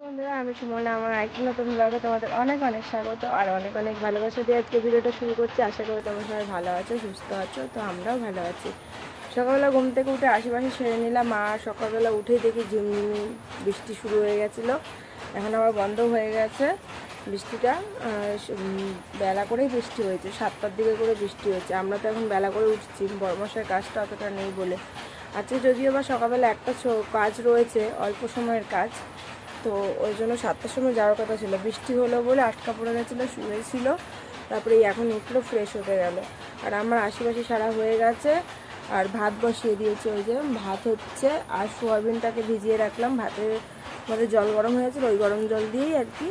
বন্ধুরা, আমি সুমনা। আমার একটি নতুন ব্লগে তোমাদের অনেক অনেক স্বাগত আর অনেক অনেক ভালোবাসা দিয়ে আজকে ভিডিওটা শুরু করছি। আশা করি তোমরা সবাই ভালো আছো, সুস্থ আছো। তো আমরাও ভালো আছি। সকালবেলা ঘুম থেকে উঠে আশেপাশে সেরে নিলাম। আর সকালবেলা উঠেই দেখি ঝিমঝিমি বৃষ্টি শুরু হয়ে গেছিলো। এখন আবার বন্ধ হয়ে গেছে বৃষ্টিটা। বেলা করেই বৃষ্টি হয়েছে, 7টার দিকে করে বৃষ্টি হয়েছে। আমরা তো এখন বেলা করে উঠছি, বড়মশার কাজটা অতটা নেই বলে। আজকে যদিও বা সকালবেলা একটা কাজ রয়েছে, অল্প সময়ের কাজ, তো ওই জন্য 7টার সময় যাওয়ার কথা ছিল। বৃষ্টি হলো বলে আটকা পড়ে গেছিলো, শুয়েছিল। তারপরে এখন উঠলো, ফ্রেশ হতে গেল। আর আমার আশেপাশে সারা হয়ে গেছে। আর ভাত বসিয়ে দিয়েছে, ওই যে ভাত হচ্ছে। আর সোয়াবিনটাকে ভিজিয়ে রাখলাম, ভাতের মধ্যে জল গরম হয়েছিল, ওই গরম জল দিয়েই আর কি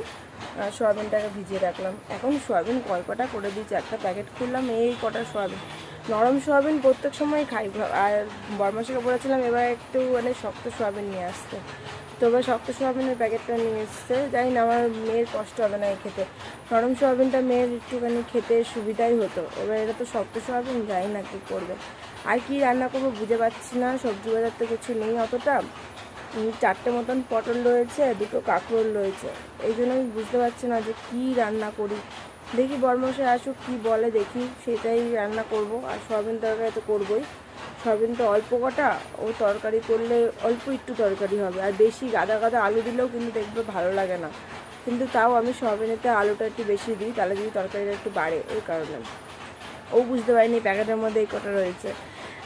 সোয়াবিনটাকে ভিজিয়ে রাখলাম। এখন সোয়াবিন কটা করে দিয়েছি, একটা প্যাকেট খুললাম, এই কটা সোয়াবিন। নরম সোয়াবিন প্রত্যেক সময় খাই। আর বরমাসিকে বলেছিলাম এবার একটু মানে শক্ত সোয়াবিন নিয়ে আসতে, তো এবার শক্ত সোয়াবিনের প্যাকেটটা নিয়ে এসছে। জানি না, আমার মেয়ের কষ্ট হবে না এই খেতে। নরম সোয়াবিনটা মেয়ের একটুখানি খেতে সুবিধাই হতো। এবার এটা তো শক্ত সোয়াবিন, জানি না কী করবে। আর কি রান্না করবো বুঝে পাচ্ছি না। সবজি বাজার তো কিছু নেই অতটা। 4টে মতন পটল রয়েছে, 2টো কাঁকরোল রয়েছে। এই জন্য আমি বুঝতে পারছি না যে কী রান্না করি। দেখি বরমশাই আসুক, কী বলে দেখি, সেটাই রান্না করব। আর সোয়াবিন তরকারি তো করবোই। সোয়াবিন তো অল্প কটা, ও তরকারি করলে অল্প একটু তরকারি হবে। আর বেশি গাদা গাদা আলু দিলেও কিন্তু দেখবে ভালো লাগে না। কিন্তু তাও আমি সোয়াবিনেতে আলুটা একটু বেশি দিই, তাহলে যদি তরকারিটা একটু বাড়ে, ওই কারণে। ও বুঝতে পারিনি প্যাকেটের মধ্যে এই কটা রয়েছে।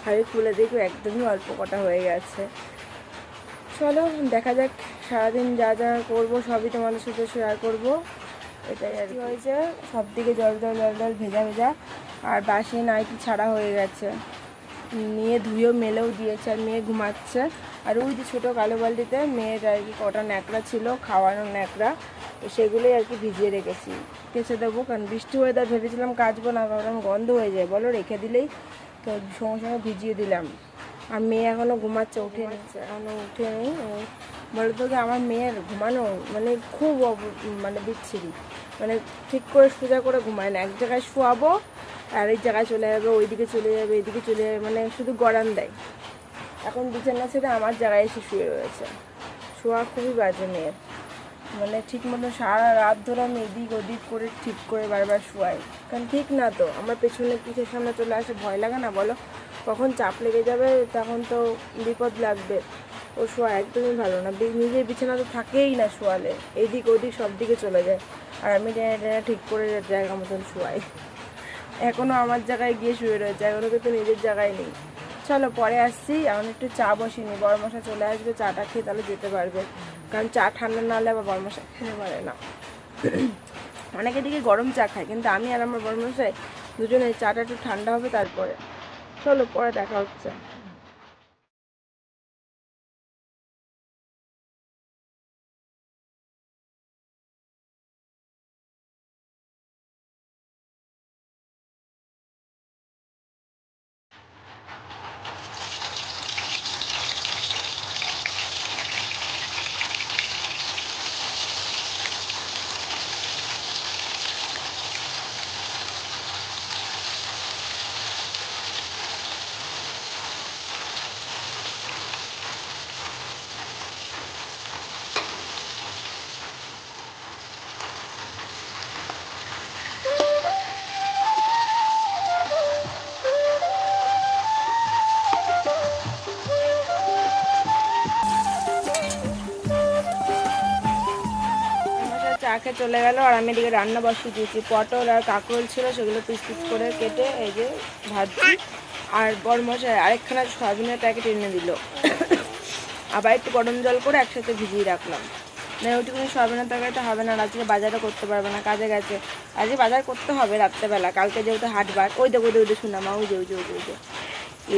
আমি খুলে দেখি একদমই অল্প কটা হয়ে গেছে। চলো দেখা যাক, সারাদিন যা যা করবো সবই তোমাদের সাথে শেয়ার করবো। এটাই আর কি হয়েছে। সব দিকে জল জল জল জল, ভেজা ভেজা। আর বাসি নাইটি ছাড়া হয়ে গেছে, নিয়ে ধুয়েও মেলেও দিয়েছে। আর মেয়ে ঘুমাচ্ছে। আর ওই যে ছোটো কালো বালতিতে মেয়ের আর কি কটা ন্যাকড়া ছিল, খাওয়ানোর ন্যাকড়া, তো সেগুলোই আর কি ভিজিয়ে রেখেছি। কেচে দেবো, কারণ বৃষ্টি ওয়েদার, ভেবেছিলাম কাচবো না, কারণ গন্ধ হয়ে যায় বলো, রেখে দিলেই। তো সঙ্গে সঙ্গে ভিজিয়ে দিলাম। আর মেয়ে এখনও ঘুমাচ্ছে, উঠে নিচ্ছে, এখনও উঠে নেই। বলো তো কি, আমার মেয়ের ঘুমানো মানে খুব মানে বিচ্ছিরি। মানে ঠিক করে সোজা করে ঘুমায় না। এক জায়গায় শোয়াবো আর এই জায়গায় চলে যাবে, ওইদিকে চলে যাবে, এইদিকে চলে যাবে, মানে শুধু গড়ান দেয়। এখন বিছানা ছেড়ে আমার জায়গায় এসে শুয়ে রয়েছে। শোয়া খুবই বাজে মেয়ের। মানে ঠিক মতো সারা রাত ধরে আমি এদিক ওদিক করে ঠিক করে বারবার শোয়াই। কারণ ঠিক না তো, আমার পেছনে পিঠের সামনে চলে আসে, ভয় লাগে না বলো? কখন চাপ লেগে যাবে, তখন তো বিপদ লাগবে। ও শোয়া একদমই ভালো না। নিজের বিছানা তো থাকেই না শোয়ালে, এইদিক ওদিক সব দিকে চলে যায়। আর আমি টেনে টেনে ঠিক করে জায়গা মতন শোয়াই। এখনও আমার জায়গায় গিয়ে শুয়ে রয়েছে, এখনও কিন্তু নিজের জায়গায় নেই। চলো পরে আসছি, এখন একটু চা বসিনি, বড়মশা চলে আসবে, চাটা খেয়ে তাহলে যেতে পারবে। কারণ চা ঠান্ডা না হলে আবার বড়মশা খেতে পারে না। অনেকে দিকে গরম চা খায়, কিন্তু আমি আর আমার বড়মশাই দুজনে চাটা একটু ঠান্ডা হবে তারপরে। চলো পরে দেখা হচ্ছে। চা খেয়ে চলে গেল। আর আমি এদিকে রান্না বসিয়ে দিয়েছি। পটল আর কাঁকরোল ছিল, সেগুলো পিস পিস করে কেটে এই যে ভাজছি। আর বড়মশাই আরেকখানা সয়াবিনের প্যাকেট এনে দিল। আবার একটু গরম জল করে একসাথে ভিজিয়ে রাখলাম। না ওইটুকুনি সয়াবিনের তরকারিটা হবে না, আজকে বাজারও করতে পারবে না, কাজে গেছে। আজকে বাজার করতে হবে রাত্রেবেলা, কালকে যেহেতু হাটবার। ওই দেখো ওই যে সোনামা, ওই যে ওই যে ওই যে ওই যে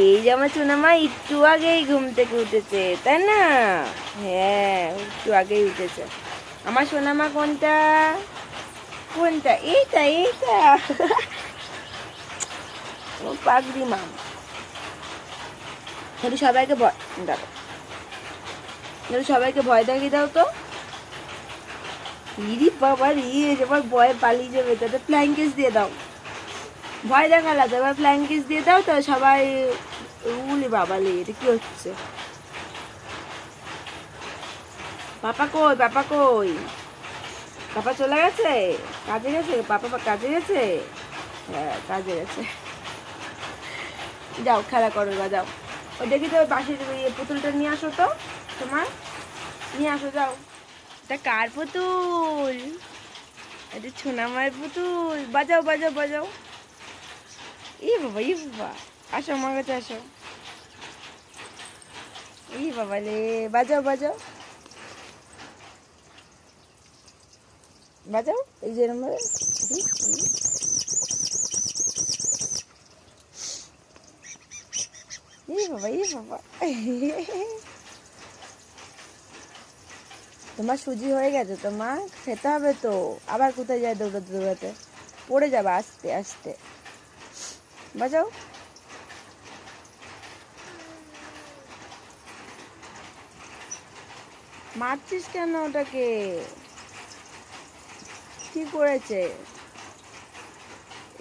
এই যে আমার সোনামা একটু আগেই ঘুম থেকে উঠেছে, তাই না? হ্যাঁ, একটু আগেই উঠেছে। আমার সোনামা কোনটা কোনটা? এইটা এইটা। ও পাগড়ি মাম। যদি সবাইকে ভয় দেখো, যদি সবাইকে ভয় দেখিয়ে দাও তো। ইরি বাবা রে, এবার ভয়ে পালিয়ে যাবে। তাদের ফ্লাইং কিস দিয়ে দাও। ভয় দেখালা তো, এবার ফ্লাইং কিস দিয়ে দাও তো সবাই। উলি বাবা লে, এটা কি হচ্ছে? পাপা কই, পাপা কই? পাপা চলে গেছে, কাজে গেছে? পাপা কাজে গেছে? হ্যাঁ, কাজে গেছে। যাও খেলা করো বা যাও। ওই দেখি তো ওই পাশের পুতুলটা নিয়ে আসো তো, তোমার নিয়ে আসো যাও। এটা কার পুতুল? এটা সোনামার পুতুল। বাজাও বাজাও বাজাও। ই বাবা, ই বাবা, আসো আমার কাছে আসো। ই বাবা রে, বাজাও বাজাও বাজাও, এই যে এরম ভাবে। ই বাবা, ই বাবা। তোমার সুজি হয়ে গেছে, তোমার খেতে হবে তো। আবার কোথায় যায় দৌড়াতে দৌড়াতে? পড়ে যাবে আস্তে আস্তে। বাজাও। মারছিস কেন ওটাকে? কি করেছে?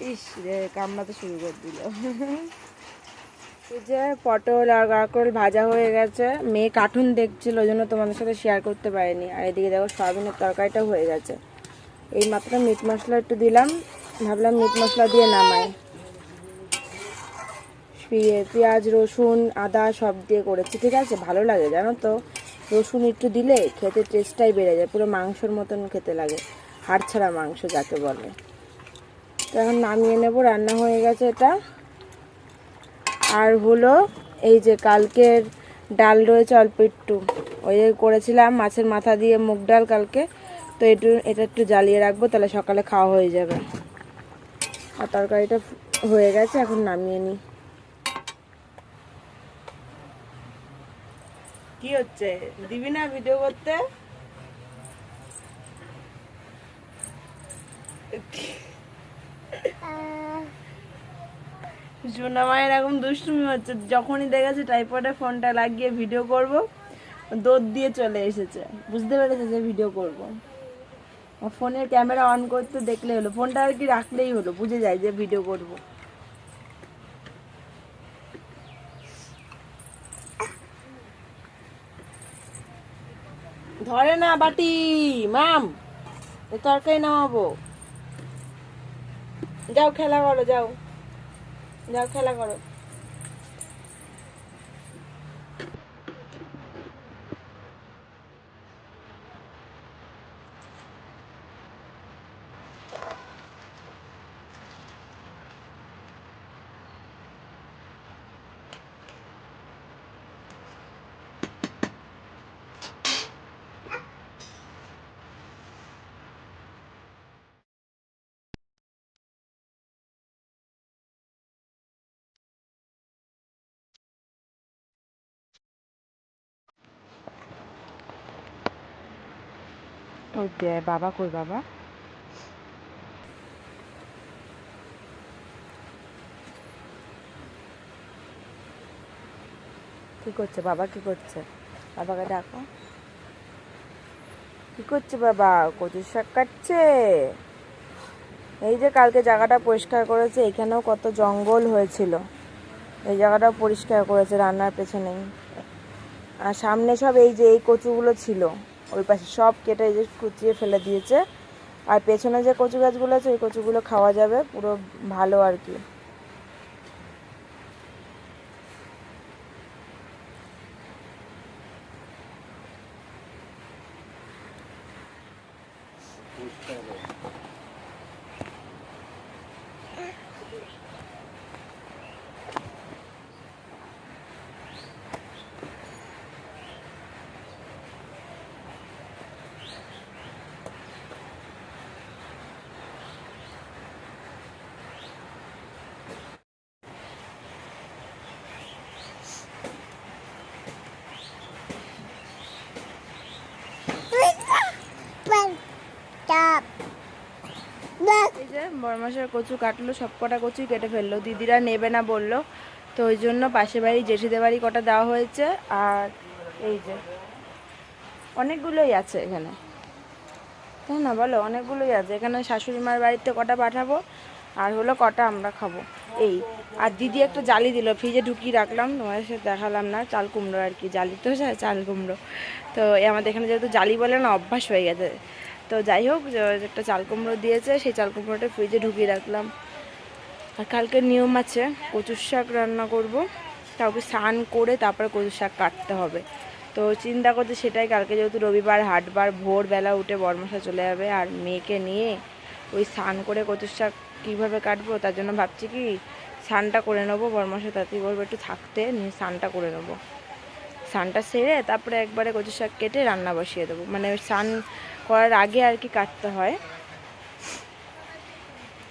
ইস রে, কামড়াতে শুরু করে দিল। এই যে পটল আর কাঁকরোল ভাজা হয়ে গেছে। মেয়ে কার্টুন দেখছিল, ওই জন্য তোমাদের সাথে শেয়ার করতে পারিনি। আর এদিকে দেখো সয়াবিনের তরকারিটাও হয়ে গেছে। এই মাত্র মিট মশলা একটু দিলাম, ভাবলাম মিট মশলা দিয়ে নামাই। পেঁয়াজ রসুন আদা সব দিয়ে করেছি, ঠিক আছে, ভালো লাগে জানো তো। রসুন একটু দিলে খেতে টেস্টটাই বেড়ে যায়, পুরো মাংসর মতন খেতে লাগে, হাড় ছাড়া মাংস যাকে বলে। তো এখন নামিয়ে নেব, রান্না হয়ে গেছে এটা। আর হলো এই যে কালকের ডাল রয়েছে অল্প একটু, ওই যে করেছিলাম মাছের মাথা দিয়ে মুগ ডাল কালকে, তো এটা একটু জ্বালিয়ে রাখবো, তাহলে সকালে খাওয়া হয়ে যাবে। আর তরকারিটা হয়ে গেছে, এখন নামিয়ে নিই। কি হচ্ছে, দিবি না ভিডিও করতে? সোনা মায়ের এখন দুষ্টুমি হচ্ছে, যখনই দেখেছে ট্রাইপডে ফোনটা লাগিয়ে ভিডিও করব, দৌড় দিয়ে চলে এসেছে, বুঝতে পেরেছে যে ভিডিও করব। ফোনের ক্যামেরা অন করতে দেখলে হলো, ফোনটা আর কি রাখলেই হলো, বুঝে যায় যে ভিডিও করব। ধরে না বাটি, মাম তরকারি নামাবো। যাও খেলা করো, যাও যাও খেলা করো। ওই দে, বাবা কই বাবা? কি করছে বাবা, কি করছে? বাবাকে ডাকো। কি করছে বাবা? কচুর শাক কাটছে। এই যে কালকে জায়গাটা পরিষ্কার করেছে, এখানেও কত জঙ্গল হয়েছিল, এই জায়গাটাও পরিষ্কার করেছে রান্নার পেছনেই। আর সামনে সব এই যে এই কচুগুলো ছিল, ওই পাশে সব কেটে এই যে কুচিয়ে ফেলে দিয়েছে। আর পেছনে যে কচু গাছগুলো আছে, ওই কচুগুলো খাওয়া যাবে, পুরো ভালো আর কি। এই যে বড়মাসের কচু কাটলো, সব কটা কচুই কেটে ফেললো, দিদিরা নেবে না বললো, তো ওই জন্য পাশে বাড়ি জেঠিদের বাড়ি কটা দেওয়া হয়েছে। আর এই যে অনেকগুলোই আছে এখানে, তাই না বলো, অনেকগুলোই আছে এখানে। শাশুড়ি মার বাড়িতে কটা পাঠাবো, আর হলো কটা আমরা খাবো। এই আর দিদি একটা জালি দিল, ফ্রিজে ঢুকিয়ে রাখলাম, তোমাদের সাথে দেখালাম না, চাল কুমড়ো আর কি, জালি তো চাল কুমড়ো। তো আমাদের এখানে যেহেতু জালি বলে না, অভ্যাস হয়ে গেছে। তো যাই হোক, একটা চাল কুমড়ো দিয়েছে, সেই চাল কুমড়োটা ফ্রিজে ঢুকিয়ে রাখলাম। আর কালকে নিয়ম আছে, কচুর শাক রান্না করব, কাউকে স্নান করে তারপরে কচুর শাক কাটতে হবে। তো চিন্তা করছি সেটাই, কালকে যেহেতু রবিবার হাটবার, ভোরবেলা উঠে বরমশা চলে যাবে, আর মেয়েকে নিয়ে ওই স্নান করে কচুর শাক কীভাবে কাটবো, তার জন্য ভাবছি কি স্নানটা করে নেবো, বরমশা তাড়াতাড়ি বলবো একটু থাকতে, নিয়ে স্নানটা করে নেবো, স্নানটা সেরে তারপরে একবারে কচুর শাক কেটে রান্না বসিয়ে দেবো, মানে স্নান করার আগে আর কি কাটতে হয়,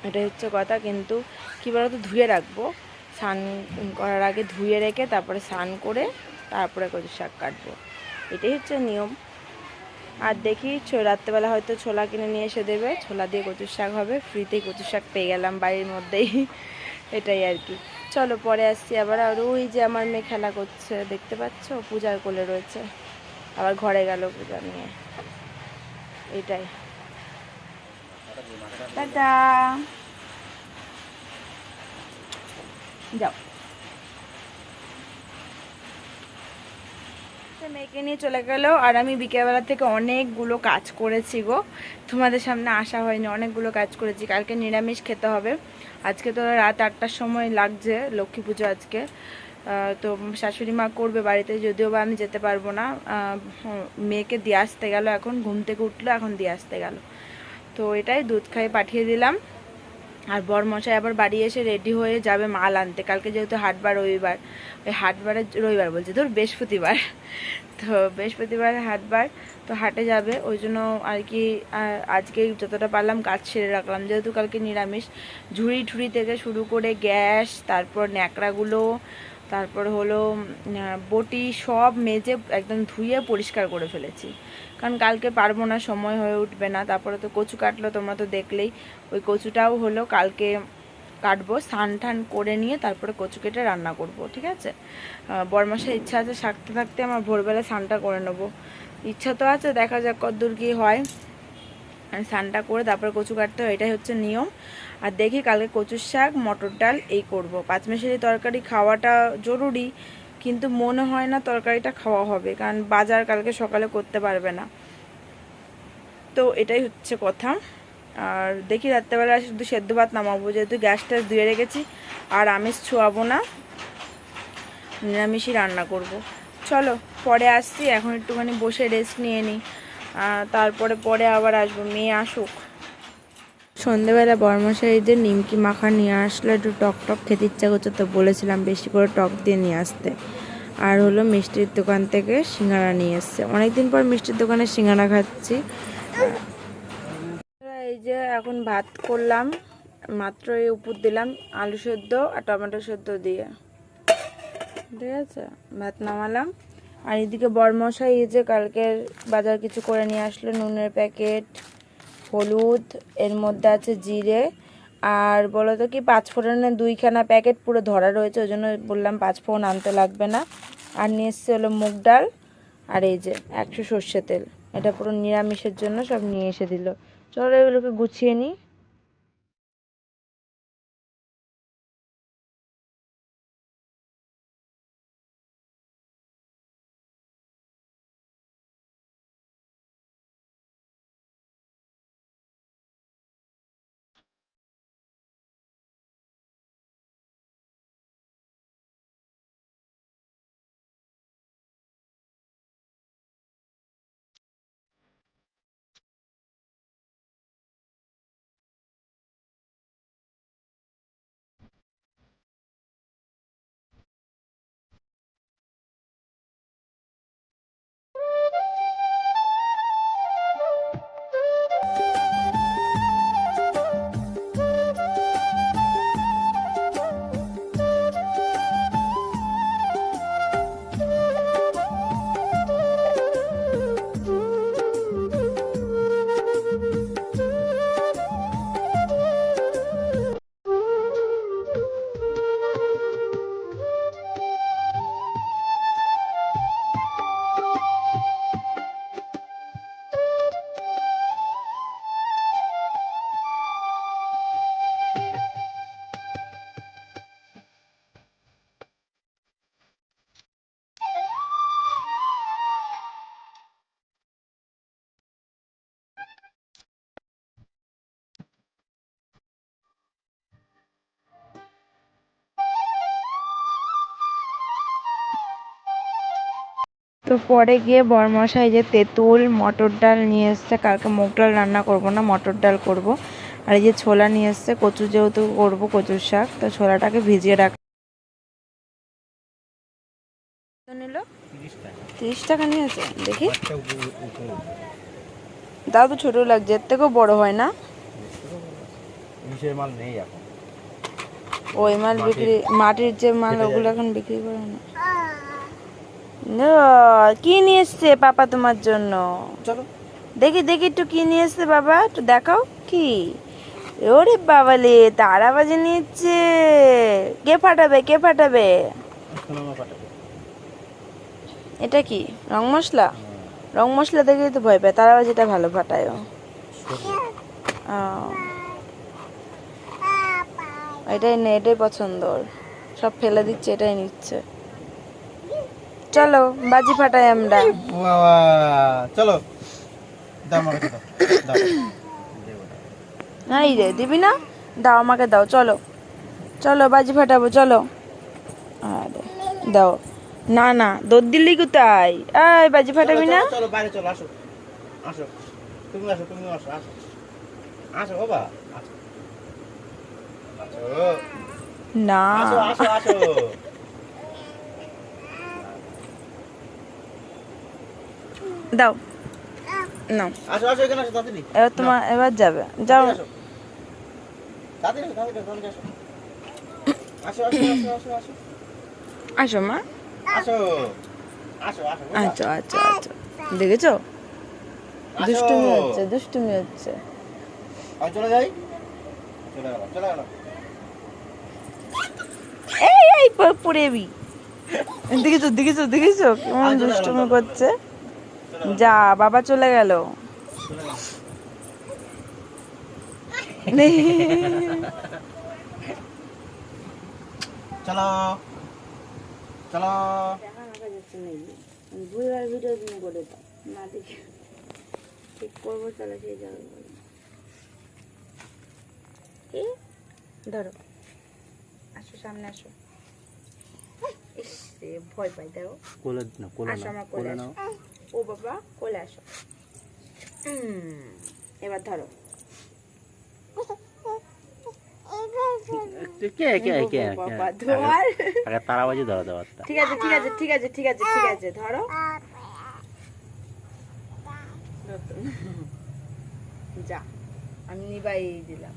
এটাই হচ্ছে কথা। কিন্তু কী বলতো, ধুয়ে রাখবো, স্নান করার আগে ধুয়ে রেখে তারপরে স্নান করে তারপরে কচুর শাক কাটবো, এটাই হচ্ছে নিয়ম। আর দেখি রাত্রেবেলা হয়তো ছোলা কিনে নিয়ে এসে দেবে, ছোলা দিয়ে কচুর শাক হবে, ফ্রিতেই কচুর শাক পেয়ে গেলাম বাড়ির মধ্যেই এটাই আর কি। চলো পরে আসছি আবার। আর ওই যে আমার মেয়ে খেলা করছে দেখতে পাচ্ছ, পূজার কোলে রয়েছে, আবার ঘরে গেল পূজা নিয়ে, এটাই। টাটা, যাও। মেয়েকে নিয়ে চলে গেল, আর আমি বিকেলবেলা থেকে অনেকগুলো কাজ করেছি গো, তোমাদের সামনে আসা হয়নি, অনেকগুলো কাজ করেছি। কালকে নিরামিষ খেতে হবে, আজকে তো রাত 8টার সময় লাগছে, লক্ষ্মী পুজো আজকে। তো শাশুড়ি মা করবে বাড়িতে, যদিও বা আমি যেতে পারবো না। মেয়েকে দিয়ে আসতে গেল, এখন ঘুম থেকে উঠলো, এখন দিয়ে আসতে গেল। তো এটাই, দুধ খাইয়ে পাঠিয়ে দিলাম। আর বরমশাই আবার বাড়ি এসে রেডি হয়ে যাবে মাল আনতে, কালকে যেহেতু হাটবার রবিবার, ওই হাটবারে, রবিবার বলছি ধর, বৃহস্পতিবার, তো বৃহস্পতিবার হাটবার, তো হাটে যাবে, ওই জন্য আর কি আজকে যতটা পারলাম কাজ সেরে রাখলাম, যেহেতু কালকে নিরামিষ। ঝুড়ি ঠুড়ি থেকে শুরু করে গ্যাস, তারপর ন্যাকড়াগুলো, তারপর হলো বটি, সব মেজে একদম ধুয়ে পরিষ্কার করে ফেলেছি, কারণ কালকে পারবো না, সময় হয়ে উঠবে না। তারপরে তো কচু কাটলো, তোমরা তো দেখলেই, ওই কচুটাও হলো কালকে কাটবো, স্নান টান করে নিয়ে তারপরে কচু কেটে রান্না করব, ঠিক আছে। বরমাসের ইচ্ছা আছে থাকতে থাকতে আমার ভোরবেলা স্নানটা করে নেবো, ইচ্ছা তো আছে, দেখা যাক কতদূর কী হয়। স্নানটা করে তারপরে কচু কাটতে হয়, এটাই হচ্ছে নিয়ম। আর দেখি কালকে কচুর শাক, মটর ডাল এই করব। পাঁচমিশালি তরকারি খাওয়াটা জরুরি, কিন্তু মনে হয় না তরকারিটা খাওয়া হবে, কারণ বাজার কালকে সকালে করতে পারবে না, তো এটাই হচ্ছে কথা। আর দেখি রাত্রেবেলা শুধু সেদ্ধ ভাত নামাবো, যেহেতু গ্যাস ট্যাস ধুয়ে রেখেছি, আর আমিষ ছোঁয়াবো না, নিরামিষই রান্না করব। চলো পরে আসছি, এখন একটুখানি বসে রেস্ট নিয়ে নিই, তারপরে পরে আবার আসবো, মেয়ে আসুক। সন্ধেবেলা বর্মশাহীদের নিমকি মাখা নিয়ে আসলে একটু টক টক খেতে ইচ্ছা করছে, তো বলেছিলাম বেশি করে টক দিয়ে নিয়ে আসতে। আর হলো মিষ্টির দোকান থেকে সিঙ্গারা নিয়ে এসছে, অনেকদিন পর মিষ্টির দোকানে সিঙ্গারা খাচ্ছি। এই যে এখন ভাত করলাম, মাত্র এই উপর দিলাম আলু সেদ্ধ আর টমেটো সেদ্ধ দিয়ে, ঠিক আছে, ভাত নামালাম। আর এদিকে বরমশাই এই যে কালকের বাজার কিছু করে নিয়ে আসলো, নুনের প্যাকেট, হলুদ, এর মধ্যে আছে জিরে, আর বলো তো কি, পাঁচফোড়নের 2খানা প্যাকেট পুরো ধরা রয়েছে, ওই জন্য বললাম পাঁচফোড়ন আনতে লাগবে না। আর নিয়ে এসছে হলো মুগ ডাল, আর এই যে 100 সর্ষে তেল, এটা পুরো নিরামিষের জন্য সব নিয়ে এসে দিল। চলো এগুলোকে গুছিয়ে নিই। তো পরে গিয়ে বরমশাই যে তেঁতুল মটর ডাল নিয়ে এসছে, কালকে মুগ ডাল রান্না করব না, মটর ডাল করব। আর এই যে ছোলা নিয়ে এসছে, কচু যেহেতু করব কচুর শাক, তো ছোলাটাকে ভিজিয়ে রাখ নিল। 30 টাকা নিয়েছে, দেখি তাও তো ছোট লাগছে, এর থেকেও বড় হয় না? মাল নেই এখন, ওই মাল বিক্রি, মাটির যে মাল ওগুলো এখন বিক্রি করে না। কি নিয়ে এসছে পাপা তোমার জন্য? চলো দেখি দেখি একটু কি নিয়ে এসছে বাবা, একটু দেখাও কি। ওরে বাবালে, তারা বাজে নিচ্ছে। কে ফাটাবে, কে ফাটাবে? এটা কি রং মশলা? রং মশলা দেখেই তো ভয় পায়, তারা বাজিটা ভালো ফাটায় ও। এটাই নে, এটাই পছন্দ ওর, সব ফেলে দিচ্ছে, এটাই নিচ্ছে। চলো বাজি ফাটাই আমরা। বাবা চলো, দাও আমাকে, দাও নাই রে, দিবি না? দাও আমাকে দাও, চলো চলো বাজি ফাটাবো, চলো। আরে দাও না, না দৌড় দিল্লি কোথায়? এই বাজি ফাটাবি না? চলো বাইরে চলো, আসো আসো, তুমি আসো, তুমি আসো, আসো আসো বাবা, আসো আসো না আসো আসো আসো। দাও না, আসো আসো, এখানে আসো তাড়াতাড়ি। এবার তোমার, এবার যাবে, যাও। আসো তাড়াতাড়ি, তাড়াতাড়ি, তাড়াতাড়ি আসো। আসো আসো আসো আসো আসো আসো মা, আসো আসো আসো বাবা। আচ্ছা আচ্ছা আচ্ছা, দেখেছো আসো। দুষ্টুমি হচ্ছে, দুষ্টুমি হচ্ছে। আমি চলে যাই, চলে গেলাম, চলে গেলাম। এই এই পড়েবি। দেখেছো দেখেছো দেখেছো কেমন দুষ্টুমি করছে। যা বাবা চলে গেল। চলো চলো। ভিডিও তুমি করে দাও না, দেখি ঠিক করবো, তাহলে সেই যাবে। ধরো, আসো সামনে আসো। ইস রে, ভয় পাই দেখো। কোলে না, কোলে আসো না, আমার কোলে কোলে নাও। আসো। ও বাবা কোলে আসো। এবার ধরো। কে কে কে বাবা ধর। আগে তারাবাজি ধরো, দাও। ঠিক আছে ঠিক আছে ঠিক আছে ঠিক আছে ঠিক আছে, ধরো। যা, আমি নিবাই দিলাম।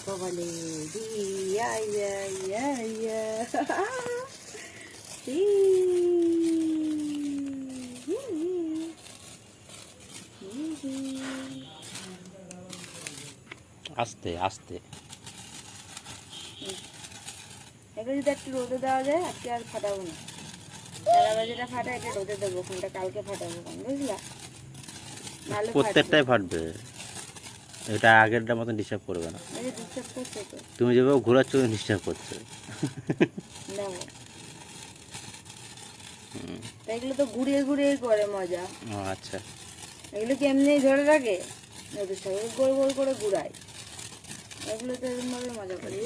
বাবালে দিয়া ইয়া ইয়া ইয়া। আস্তে আস্তে। এগুলো যদি একটু রোদে দেওয়া যায়, আজকে আর ফাটাবো না। তারা যেটা ফাটা, এটা রোদে দেবো, কোনটা কালকে ফাটাবো, বুঝলা? ভালো প্রত্যেকটাই ফাটবে, এটা আগেরটার মতন ডিস্টার্ব করবে না। ডিস্টার্ব করছে তো, তুমি যেভাবে ঘোরাচ্ছ ডিস্টার্ব করছে। দেখো এগুলো তো ঘুরিয়ে ঘুরিয়ে করে মজা। ও আচ্ছা, এগুলো কি এমনি ধরে রাখে? গোল গোল করে ঘুরায়, এগুলো তো এরকম ভাবে মজা করে।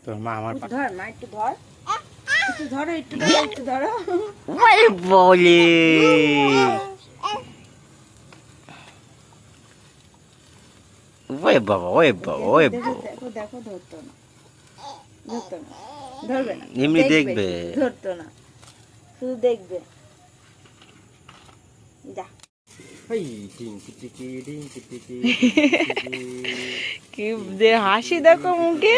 তোর মা আমার ধর মা, একটু ধর, একটু ধরো, একটু ধরো, একটু ধরো। বলে ওই বাবা, ওই বাবা, ওই বাবা। দেখো দেখো, ধরতো না, ধরতো না, ধরবে না, এমনি দেখবে, ধরতো না, শুধু দেখবে। যা, কি যে হাসি দেখো মুখে।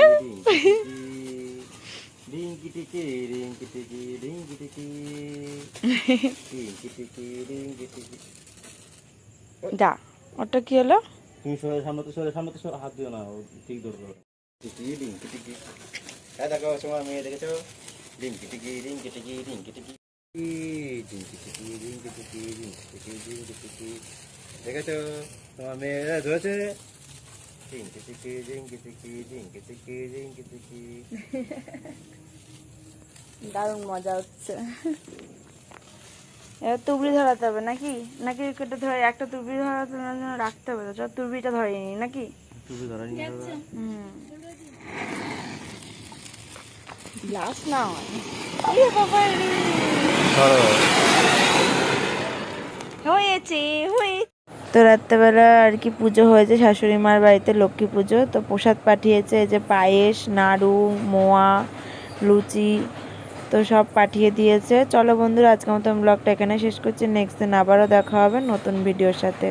যা, ওটা কি হলো? তুমি সরে সামনে, তো সরে সামনে, তো হাত দিও না, ঠিক ধরবে। ডিঙ্কি টিকি, হ্যাঁ দেখো তোমার মেয়ে দেখেছো? ডিঙ্কি টিকি ডিঙ্কি টিকি ডিঙ্কি টিকি ডিঙ্কি টিকি ডিঙ্কি টিকি ডিঙ্কি টিকি ডিঙ্কি টিকি, দেখেছো? তোমার মেয়ে ধরেছে। রিঙ্কি টিকি রিঙ্কি টিকি রিঙ্কি টিকি রিঙ্কি টিকি। দারুণ মজা হচ্ছে। এবার তুবড়ি ধরাতে হবে নাকি, নাকি কেটে ধরে একটা তুবড়ি ধরাতে জন্য রাখতে হবে, তো চল তুবড়িটা ধরিয়ে নি নাকি। তুমি ধরা নিয়ে যাবে। গ্লাস না হয় বাবা রে। ধরো। হয়েছে তো রাত্রেবেলা আর কি পুজো হয়েছে শাশুড়ি মার বাড়িতে, লক্ষ্মী পুজো। তো প্রসাদ পাঠিয়েছে, এই যে পায়েস, নাড়ু, মোয়া, লুচি, তো সব পাঠিয়ে দিয়েছে। চলো বন্ধুরা, আজকের মতো ব্লগটা এখানে শেষ করছি। নেক্সট দিন আবারও দেখা হবে নতুন ভিডিওর সাথে।